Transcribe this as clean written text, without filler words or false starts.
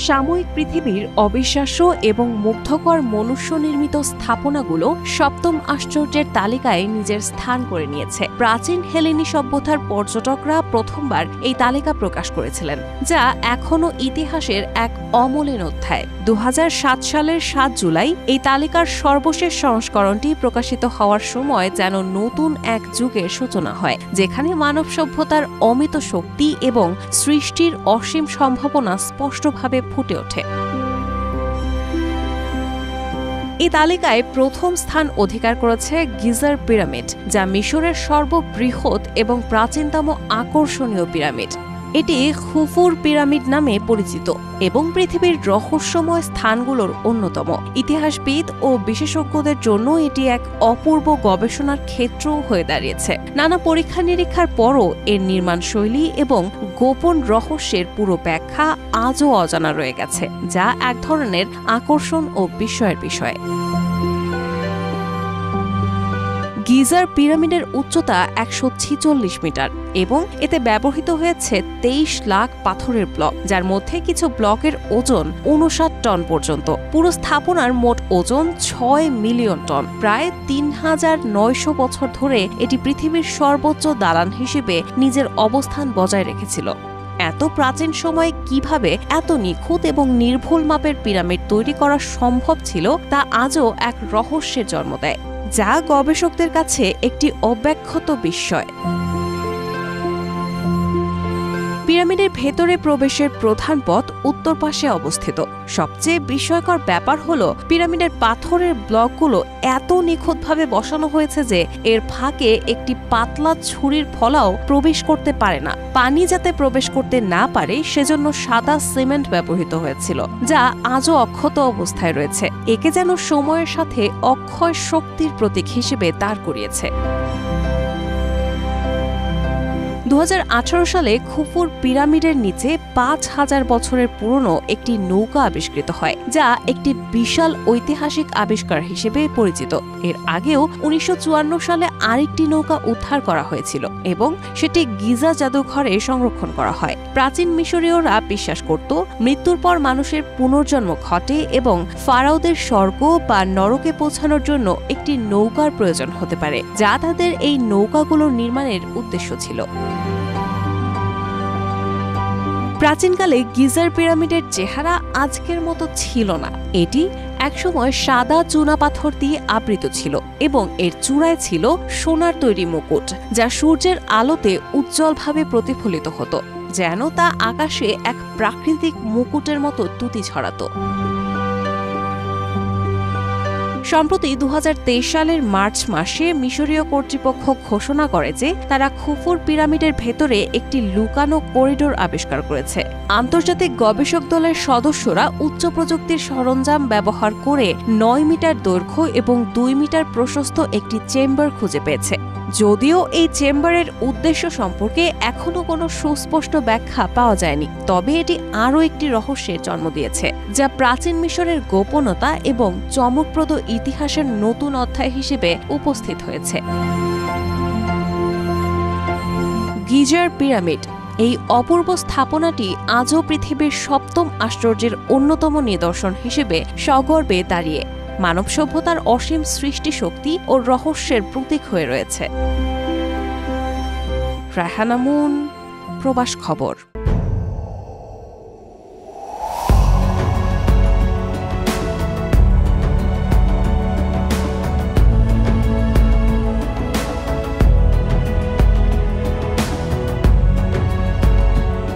সাময়িক পৃথিবীর অবিশ্বাস্য এবং মুগ্ধকর মনুষ্য নির্মিত স্থাপনাগুলো সপ্তম আশ্চর্যের তালিকায় নিজের স্থান করে নিয়েছে। প্রাচীন হেলেনি সভ্যতার পর্যটকরা প্রথমবার এই তালিকা প্রকাশ করেছিলেন, যা এখনও ইতিহাসের এক অমলিন অধ্যায়। 2007 সালের 7 জুলাই এই তালিকার সর্বশেষ সংস্করণটি প্রকাশিত হওয়ার সময় যেন নতুন এক যুগের সূচনা হয়, যেখানে মানব সভ্যতার অমিত শক্তি এবং সৃষ্টির অসীম সম্ভাবনা স্পষ্টভাবে ফুটে ওঠে। এই তালিকায় প্রথম স্থান অধিকার করেছে গিজার পিরামিড, যা মিশরের সর্ববৃহৎ এবং প্রাচীনতম আকর্ষণীয় পিরামিড। এটি খুফুর পিরামিড নামে পরিচিত এবং পৃথিবীর রহস্যময় স্থানগুলোর অন্যতম। ইতিহাসবিদ ও বিশেষজ্ঞদের জন্য এটি এক অপূর্ব গবেষণার ক্ষেত্র হয়ে দাঁড়িয়েছে। নানা পরীক্ষা নিরীক্ষার পরও এর নির্মাণ শৈলী এবং গোপন রহস্যের পুরো ব্যাখ্যা আজও অজানা রয়ে গেছে, যা এক ধরনের আকর্ষণ ও বিস্ময়ের বিষয়। গিজার পিরামিডের উচ্চতা 146 মিটার এবং এতে ব্যবহৃত হয়েছে 23 লাখ পাথরের ব্লক, যার মধ্যে কিছু ব্লকের ওজন 59 টন পর্যন্ত। পুরো স্থাপনার মোট ওজন 6 মিলিয়ন টন। প্রায় 3900 বছর ধরে এটি পৃথিবীর সর্বোচ্চ দালান হিসেবে নিজের অবস্থান বজায় রেখেছিল। এত প্রাচীন সময়ে কিভাবে এত নিখুঁত এবং নির্ভুল মাপের পিরামিড তৈরি করা সম্ভব ছিল, তা আজও এক রহস্যের জন্ম দেয়, যা গবেষকদের কাছে একটি অব্যাখ্যাত বিস্ময়। পিরামিডের ভেতরে প্রবেশের প্রধান পথ উত্তর পাশে অবস্থিত। সবচেয়ে বিস্ময়কর ব্যাপার হলো পিরামিডের পাথরের ব্লকগুলো এত নিখুঁতভাবে বসানো হয়েছে যে এর ফাঁকে একটি পাতলা ছুরির ফলাও প্রবেশ করতে পারে না। পানি যাতে প্রবেশ করতে না পারে সেজন্য সাদা সিমেন্ট ব্যবহৃত হয়েছিল, যা আজও অক্ষত অবস্থায় রয়েছে। একে যেন সময়ের সাথে অক্ষয় শক্তির প্রতীক হিসেবে দাঁড় করিয়েছে। 2018 সালে খুফুর পিরামিডের নিচে 5000 বছরের পুরনো একটি নৌকা আবিষ্কৃত হয়, যা একটি বিশাল ঐতিহাসিক আবিষ্কার হিসেবে পরিচিত। এর আগেও 1954 সালে আরেকটি নৌকা উদ্ধার করা হয়েছিল এবং সেটি গিজা জাদুঘরে সংরক্ষণ করা হয়। প্রাচীন মিশরীয়রা বিশ্বাস করত মৃত্যুর পর মানুষের পুনর্জন্ম ঘটে এবং ফারাওদের স্বর্গ বা নরকে পৌঁছানোর জন্য একটি নৌকার প্রয়োজন হতে পারে, যা তাদের এই নৌকাগুলোর নির্মাণের উদ্দেশ্য ছিল। প্রাচীনকালে গিজার পিরামিডের চেহারা আজকের মতো ছিল না। এটি একসময় সাদা চুনা পাথর দিয়ে আবৃত ছিল এবং এর চূড়ায় ছিল সোনার তৈরি মুকুট, যা সূর্যের আলোতে উজ্জ্বলভাবে প্রতিফলিত হতো, যেন তা আকাশে এক প্রাকৃতিক মুকুটের মতো তুতি ছড়াতো। সম্প্রতি 2023 সালের মার্চ মাসে মিশরীয় কর্তৃপক্ষ ঘোষণা করে যে তারা খুফুর পিরামিডের ভেতরে একটি লুকানো করিডোর আবিষ্কার করেছে। আন্তর্জাতিক গবেষক দলের সদস্যরা উচ্চ প্রযুক্তির সরঞ্জাম ব্যবহার করে 9 মিটার দৈর্ঘ্য এবং 2 মিটার প্রশস্ত একটি চেম্বার খুঁজে পেয়েছে। যদিও এই চেম্বারের উদ্দেশ্য সম্পর্কে এখনো কোনো সুস্পষ্ট ব্যাখ্যা পাওয়া যায়নি, তবে এটি আরও একটি রহস্যের জন্ম দিয়েছে, যা প্রাচীন মিশরের গোপনতা এবং চমকপ্রদ ইতিহাসের নতুন অধ্যায় হিসেবে উপস্থিত হয়েছে। গিজার পিরামিড, এই অপূর্ব স্থাপনাটি আজও পৃথিবীর সপ্তম আশ্চর্যের অন্যতম নিদর্শন হিসেবে সগর্বে দাঁড়িয়ে মানব সভ্যতার অসীম সৃষ্টি শক্তি ও রহস্যের প্রতীক হয়ে রয়েছে। রায়হানা মুন, প্রবাস খবর।